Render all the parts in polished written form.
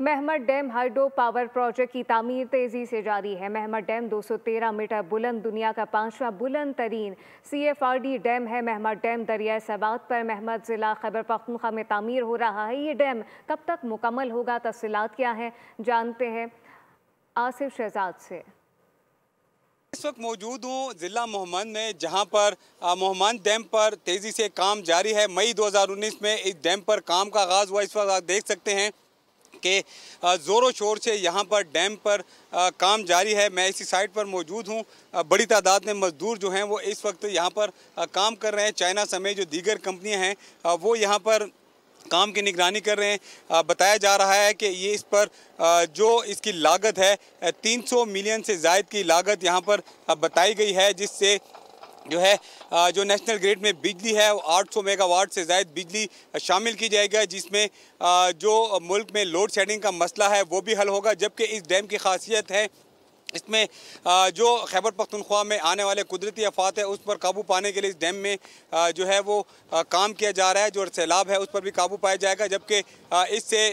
Mahmad dam hydro power project की तामीर तेजी से जारी है। महमद डैम 213 मीटर बुलंद, दुनिया का 5वां बुलंद तरीन CFRD डैम है। महमद डैम दरिया सवात पर महमद जिला खैबर पख्तूनख्वा में तामीर हो रहा है। ये डैम कब तक मुकम्मल होगा, तफसीलात क्या है, जानते हैं आसिफ शहजाद से। इस वक्त मौजूद हूँ ज़िला मोहम्मद में, जहाँ पर मोहम्मद डैम पर तेज़ी से काम जारी है। मई 2019 में इस डैम पर काम का आगाज़ हुआ। इस वक्त आप देख सकते हैं कि ज़ोरों शोर से यहाँ पर डैम पर काम जारी है। मैं इसी साइट पर मौजूद हूँ। बड़ी तादाद में मज़दूर जो हैं वो इस वक्त यहाँ पर काम कर रहे हैं। चाइना समेत जो दीगर कंपनियाँ हैं वो यहाँ पर काम की निगरानी कर रहे हैं। बताया जा रहा है कि ये इस पर जो इसकी लागत है 300 मिलियन से ज़ायद की लागत यहाँ पर बताई गई है, जिससे जो है जो नेशनल ग्रिड में बिजली है वो 800 मेगावाट से ज़ायद बिजली शामिल की जाएगी, जिसमें जो मुल्क में लोड शेडिंग का मसला है वो भी हल होगा। जबकि इस डैम की खासियत है इसमें जो खैबर पख्तूनख्वा में आने वाले कुदरती आफात है उस पर काबू पाने के लिए इस डैम में जो है वो काम किया जा रहा है। जो सैलाब है उस पर भी काबू पाया जाएगा, जबकि इससे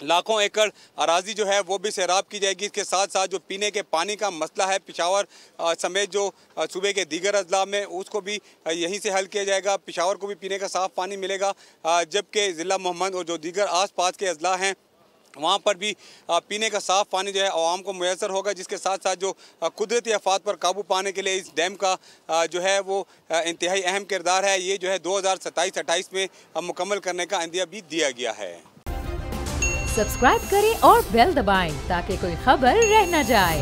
लाखों एकड़ अराजी जो है वो भी सैराब की जाएगी। इसके साथ साथ जो पीने के पानी का मसला है पिशावर समेत जो सूबे के दीगर अजला में, उसको भी यहीं से हल किया जाएगा। पिशावर को भी पीने का साफ़ पानी मिलेगा, जबकि ज़िला मोहम्मद और जो दीगर आस पास के अजला हैं वहाँ पर भी पीने का साफ़ पानी जो है आवाम को मैसर होगा। जिसके साथ साथ जो कुदरती आफात पर काबू पाने के लिए इस डैम का जो है वो इंतहाई अहम किरदार है। ये जो है 2027-28 में मुकम्मल करने का इंदिया भी दिया गया है। सब्सक्राइब करें और बेल दबाएं ताकि कोई खबर रह न जाए।